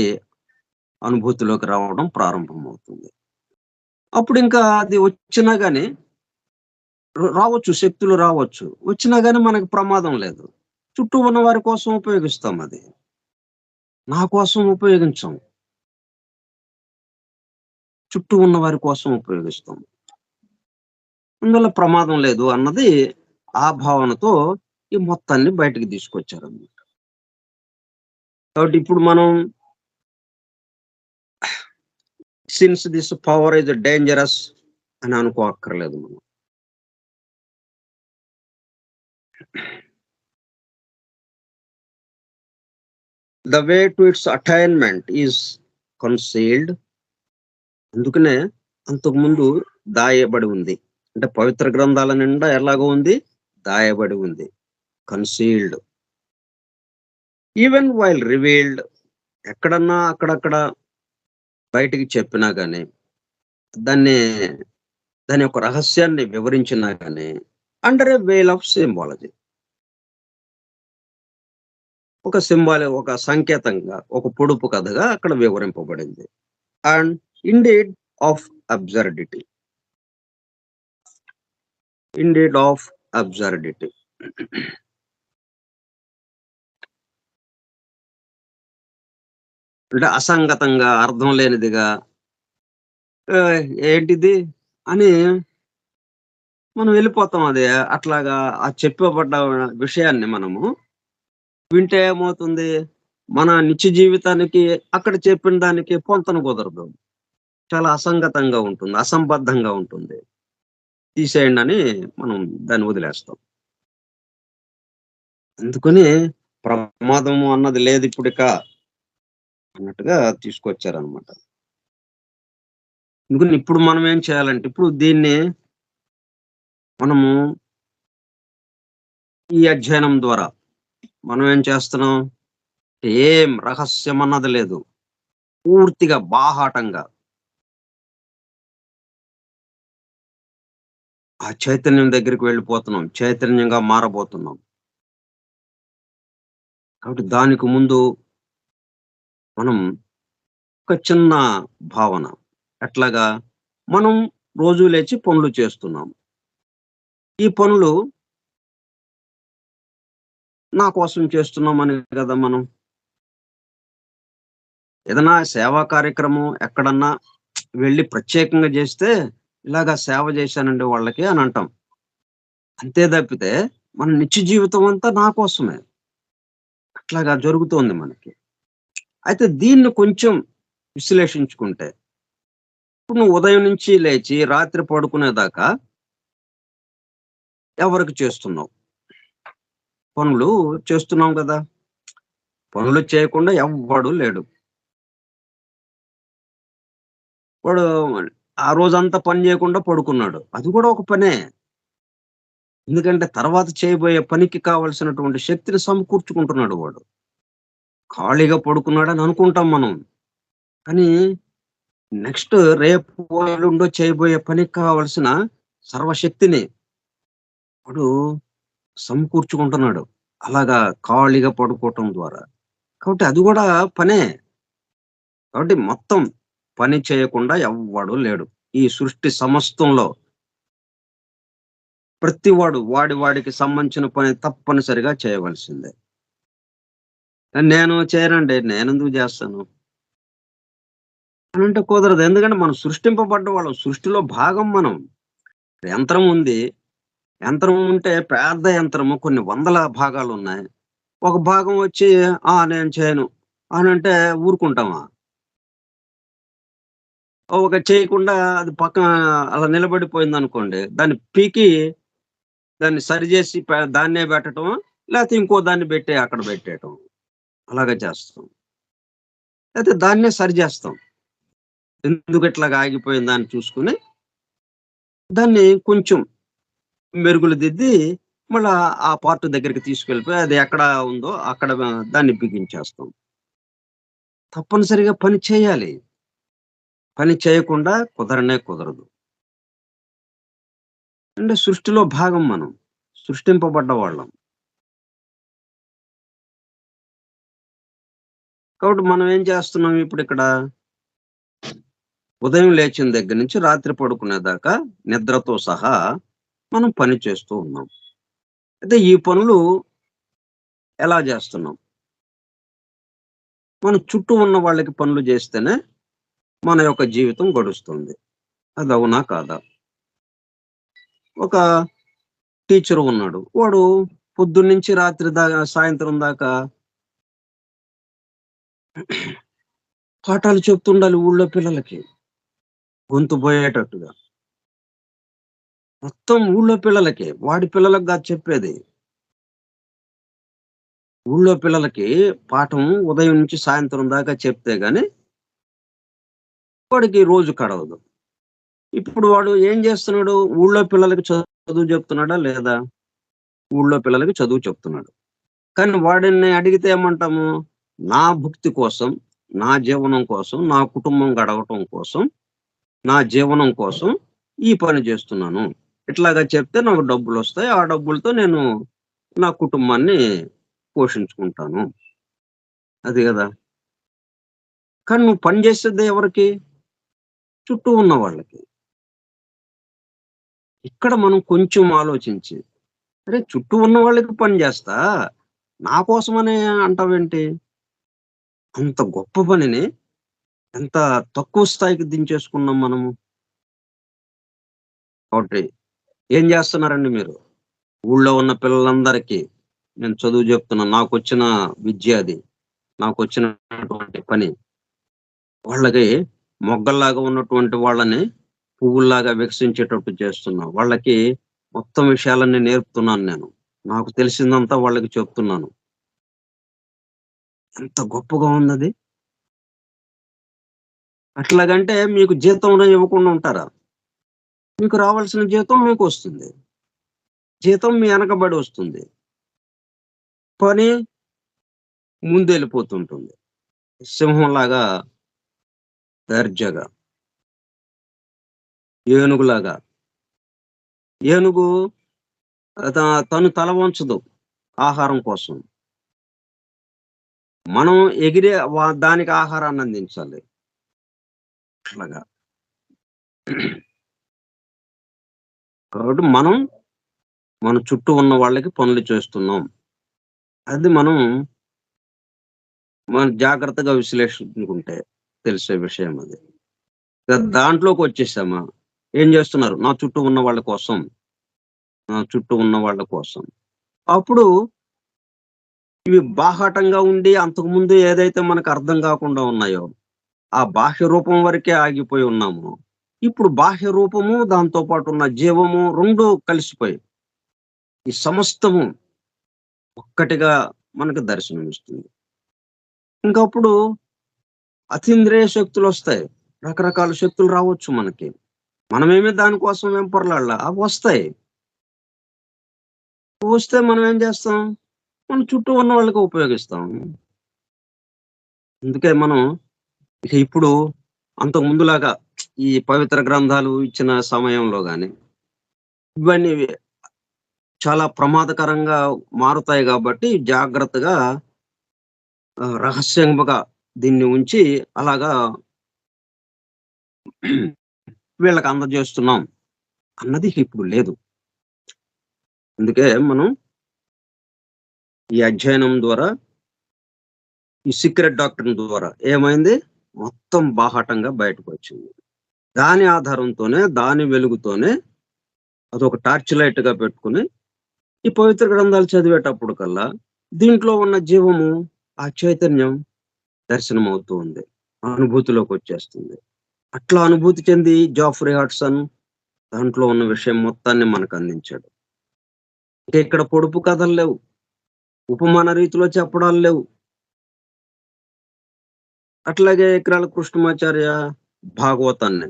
అనుభూతిలోకి రావడం ప్రారంభమవుతుంది. అప్పుడు ఇంకా అది వచ్చినా గానీ రావచ్చు, శక్తులు రావచ్చు. వచ్చినా గానీ మనకు ప్రమాదం లేదు. చుట్టూ ఉన్న వారి కోసం ఉపయోగిస్తాం అది. నా కోసం ఉపయోగించం. చుట్టూ ఉన్న వారి కోసం ఉపయోగిస్తాం. అందువల్ల ప్రమాదం లేదు అన్నది ఆ భావనతో ఈ మొత్తాన్ని బయటికి తీసుకొచ్చారన్నమాట. కాబట్టి ఇప్పుడు మనం since this power is dangerous అని అనుకోక్కర్లేదు మనం. The way to it's attainment is concealed. అందుకనే అంతకుముందు దాయబడి ఉంది. అంటే పవిత్ర గ్రంథాల నిండా ఎలాగో ఉంది, దాయబడి ఉంది, కన్సీల్డ్. ఈవెన్ వైల్ రివీల్డ్, ఎక్కడన్నా అక్కడక్కడ బయటికి చెప్పినా గానీ దాని యొక్క రహస్యాన్ని వివరించినా గానీ under a veil of symbology, ఒక సంకేతంగా, ఒక పొడుపు కథగా అక్కడ వివరింపబడింది. And indeed of absurdity, indeed of absurdity. అంటే అసంగతంగా, అర్థం లేనిదిగా, ఏంటిది అని మనం వెళ్ళిపోతాం. అది అట్లాగా ఆ చెప్పబడ్డ విషయాన్ని మనము వింటే ఏమవుతుంది, మన నిత్య జీవితానికి అక్కడ చెప్పిన దానికి పొంతన కుదరదు. చాలా అసంగతంగా ఉంటుంది. అసంబద్ధంగా ఉంటుంది. తీసేయండి అని మనం దాన్ని వదిలేస్తాం. అందుకని ప్రమాదము అన్నది లేదిప్పుడిక అన్నట్టుగా తీసుకొచ్చారనమాట. అందుకని ఇప్పుడు మనం ఏం చేయాలంటే, ఇప్పుడు దీన్ని మనము ఈ అధ్యయనం ద్వారా మనం ఏం చేస్తున్నాం? ఏం రహస్యం అన్నది లేదు. పూర్తిగా బాహాటంగా ఆ చైతన్యం దగ్గరికి వెళ్ళిపోతున్నాం. చైతన్యంగా మారబోతున్నాం. కాబట్టి దానికి ముందు మనం ఒక చిన్న భావన. ఎట్లాగా? మనం రోజు లేచి పనులు చేస్తున్నాం. ఈ పనులు నా కోసం చేస్తున్నామని కదా మనం. ఏదైనా సేవా కార్యక్రమం ఎక్కడన్నా వెళ్లి ప్రత్యేకంగా చేస్తే, ఇలాగ సేవ చేశానండి వాళ్ళకి అని అంటాం. అంతే తప్పితే మన నిత్య జీవితం అంతా నా కోసమే. అట్లాగా జరుగుతోంది మనకి. అయితే దీన్ని కొంచెం విశ్లేషించుకుంటే, ఇప్పుడు నువ్వు ఉదయం నుంచి లేచి రాత్రి పడుకునేదాకా ఎవరికి చేస్తున్నావు? పనులు చేస్తున్నాం గదా! పనులు చేయకుండా ఎవ్వడు లేడు. వాడు ఆ రోజంతా పని చేయకుండా పడుకున్నాడు. అది కూడా ఒక పనే. ఎందుకంటే తర్వాత చేయబోయే పనికి కావాల్సినటువంటి శక్తిని సమకూర్చుకుంటున్నాడు వాడు. ఖాళీగా పడుకున్నాడని అనుకుంటాం మనం. కానీ నెక్స్ట్ రేపు, ఎల్లుండో చేయబోయే పనికి కావాల్సిన సర్వశక్తిని వాడు సమకూర్చుకుంటున్నాడు. అలాగా ఖాళీగా పడుకోవటం ద్వారా. కాబట్టి అది గూడా పనే. కాబట్టి మొత్తం పని చేయకుండా ఎవ్వడు లేడు. ఈ సృష్టి సమస్తంలో ప్రతి వాడు వాడికి సంబంధించిన పని తప్పనిసరిగా చేయవలసిందే. నేను చేయనండి. నేనెందుకు జేస్తాను? అనంటే కుదరదు. ఎందుకంటే మనం సృష్టింపబడ్డ వాళ్ళం. సృష్టిలో భాగం మనం. యంత్రం ఉంది. యంత్రం ఉంటే పెద్ద యంత్రము కొన్ని వందల భాగాలున్నాయి. ఒక భాగం వచ్చి నేను చేయను అనంటే ఊరుకుంటామా? ఒక చేయకుండా అది పక్కన అలా నిలబడిపోయిందనుకోండి. దాన్ని పీకి దాన్ని సరిజేసి దాన్నే పెట్టటం. లేతే ఇంకో దాన్ని పెట్టి అక్కడ పెట్టేయటం. అలాగే చేస్తాం. అయితే దాన్నే సరిజేస్తాం. ఎందుకిట్లాగా ఆగిపోయిందా అని చూసుకొని, దాన్ని కొంచెం మెరుగులు దిద్ది, మళ్ళా ఆ పార్ట్ దగ్గరికి తీసుకెళ్ళిపోయి అది ఎక్కడ ఉందో అక్కడ దాన్ని బిగించేస్తాం. తప్పనిసరిగా పని చేయాలి. పని చేయకుండా కుదరనే కుదరదు. అంటే సృష్టిలో భాగం మనం. సృష్టింపబడ్డ వాళ్ళం. కాబట్టి మనం ఏం చేస్తున్నాం ఇప్పుడిక్కడ? ఉదయం లేచిన దగ్గర నుంచి రాత్రి పడుకునేదాకా నిద్రతో సహా మనం పని చేస్తూ ఉన్నాం. అయితే ఈ పనులు ఎలా జేస్తున్నాం? మన చుట్టూ ఉన్న వాళ్ళకి పనులు జేస్తేనే మన యొక్క జీవితం గడుస్తుంది. అది అవునా? కాదా? ఒక టీచరు ఉన్నాడు. వాడు పొద్దున్నుంచి రాత్రి సాయంత్రం దాకా పాఠాలు చెప్తుండాలి ఊళ్ళో పిల్లలకి. గొంతు బోయేటట్టుగా. మొత్తం ఊళ్ళో పిల్లలకి. వాడి పిల్లలకి గాదు చెప్పేది. ఊళ్ళో పిల్లలకి పాఠం ఉదయం నుంచి సాయంత్రం దాకా చెప్తే గాని వాడికి రోజు గడవదు. ఇప్పుడు వాడు ఏం జేస్తున్నాడు? ఊళ్ళో పిల్లలకి చదువు జెప్తున్నాడా? లేదా? ఊళ్ళో పిల్లలకి చదువు చెప్తున్నాడు. కానీ వాడిని అడిగితే ఏమంటాము? నా భుక్తి కోసం, నా జీవనం కోసం, నా కుటుంబం గడవటం కోసం, నా జీవనం కోసం ఈ పని జేస్తున్నాను. ఇట్లాగా చెప్తే నాకు డబ్బులొస్తాయి. ఆ డబ్బులతో నేను నా కుటుంబాన్ని పోషించుకుంటాను. అది గదా! కానీ నువ్వు పని జేసేది ఎవరికి? చుట్టూ ఉన్న వాళ్ళకి. ఇక్కడ మనం కొంచెం ఆలోచించి, అరే! చుట్టూ ఉన్న వాళ్ళకి పని జేస్తా, నా కోసమని అంటావేంటి? అంత గొప్ప పనిని ఎంత తక్కువ స్థాయికి దించేసుకున్నాం మనము. కాబట్టి ఏం జేస్తున్నారండి మీరు? ఊళ్ళో ఉన్న పిల్లలందరికీ నేను చదువు జెప్తున్నా. నాకొచ్చిన విద్య అది. నాకు వచ్చినటువంటి పని. వాళ్ళకి మొగ్గల్లాగా ఉన్నటువంటి వాళ్ళని పువ్వుల్లాగా వికసించేటట్టు చేస్తున్నా. వాళ్ళకి మొత్తం విషయాలన్నీ నేర్పుతున్నాను నేను. నాకు తెలిసిందంతా వాళ్ళకి చెప్తున్నాను. ఎంత గొప్పగా ఉందది. అట్లాగంటే మీకు జీతం ఇవ్వకుండా ఉంటారా? మీకు రావాల్సిన జీతం మీకొస్తుంది. జీతం మీ వెనకబడి వస్తుంది. పని ముందెళ్ళిపోతుంటుంది. సింహంలాగా దర్జాగా, ఏనుగులాగా. ఏనుగు తను తల వంచదు ఆహారం కోసం. మనం ఎగిరే దానికి ఆహారాన్ని అందించాలి. అట్లాగా. కాబట్టి మన చుట్టూ ఉన్న వాళ్ళకి పనులు చేస్తున్నాం. అది మనం జాగ్రత్తగా విశ్లేషించుకుంటే తెలిసే విషయం అది. దాంట్లోకొచ్చేసామా, ఏం జేస్తున్నారు? నా చుట్టూ ఉన్న వాళ్ళ కోసం, నా చుట్టూ ఉన్న వాళ్ళ కోసం. అప్పుడు ఇవి బాహాటంగా ఉండి అంతకుముందు ఏదైతే మనకు అర్థం గాకుండా ఉన్నాయో, ఆ బాహ్య రూపం వరకే ఆగిపోయి ఉన్నాము. ఇప్పుడు బాహ్య రూపము, దాంతో పాటు ఉన్న జీవము 2 కలిసిపోయాయి. ఈ సమస్తము ఒక్కటిగా మనకు దర్శనమిస్తుంది. ఇంకప్పుడు అతీంద్రియ శక్తులొస్తాయి. రకరకాల శక్తులు రావచ్చు మనకి. మనమేమి దానికోసం వెంపర్లాడలా. అవొస్తాయి. వస్తే మనం ఏం చేస్తాం? మన చుట్టూ ఉన్న వాళ్ళకి ఉపయోగిస్తాం. అందుకే మనం ఇక ఇప్పుడు అంతకు ముందులాగా ఈ పవిత్ర గ్రంథాలు ఇచ్చిన సమయంలో గాని, ఇవన్నీ చాలా ప్రమాదకరంగా మారుతాయి గాబట్టి జాగ్రత్తగా రహస్యముగా దీన్ని ఉంచి అలాగా వీళ్ళకి అందజేస్తున్నాం అన్నది ఇప్పుడు లేదు. అందుకే మనం ఈ అధ్యయనం ద్వారా, ఈ సీక్రెట్ డాక్ట్రిన్ ద్వారా ఏమైంది? మొత్తం బాహాటంగా బయటకొచ్చింది. దాని ఆధారంతోనే, దాని వెలుగుతోనే అదొక టార్చ్ లైట్‌గా పెట్టుకొని, ఈ పవిత్ర గ్రంథాలు చదివేటప్పుడు కల్లా దీంట్లో ఉన్న జీవము, ఆ చైతన్యం దర్శనమవుతూ ఉంది. అనుభూతిలోకొచ్చేస్తుంది. అట్లా అనుభూతి చెంది జాఫ్రీ హాడ్సన్ దాంట్లో ఉన్న విషయం మొత్తాన్ని మనకందించాడు. ఇంక ఇక్కడ పొడుపు కథలు లేవు. ఉపమాన రీతిలో చెప్పడాలు లేవు. అట్లాగే ఇక్రాల కృష్ణమాచార్య భాగవతాన్ని,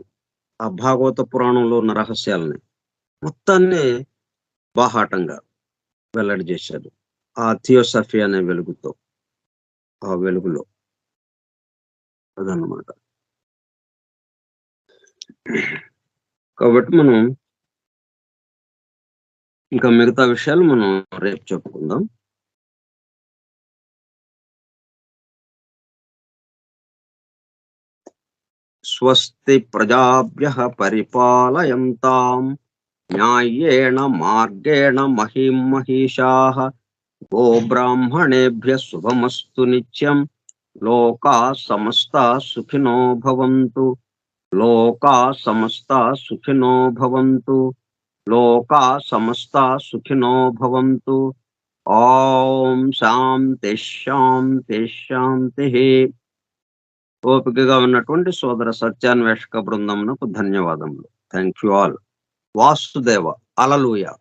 ఆ భాగవత పురాణంలో ఉన్న రహస్యాల్ని మొత్తాన్ని బాహాటంగా వెల్లడి చేశాడు. ఆ థియోసఫీ అనే వెలుగుతో, ఆ వెలుగులో. అదన్నమాట. కాబట్టి మనం ఇంకా మిగతా విషయాలు మనం రేపు చెప్పుకుందాం. స్వస్తి ప్రజాభ్యః పరిపాలయంతాం న్యాయేణ మార్గేణ మహిం మహిషాః గోబ్రాహ్మణేభ్యः శుభమస్తు నిత్యం లోకా సమస్తా సుఖినో భవంతు లోకా సమస్తా సుఖినో భవంతు లోకా సమస్తా సుఖినో భవంతు. ఓం శాంతి శాంతి శాంతిః. ఓపికగా ఉన్నటువంటి సోదర సత్యాన్వేషక బృందమునకు ధన్యవాదములు. Thank you all. Vasudeva. Hallelujah.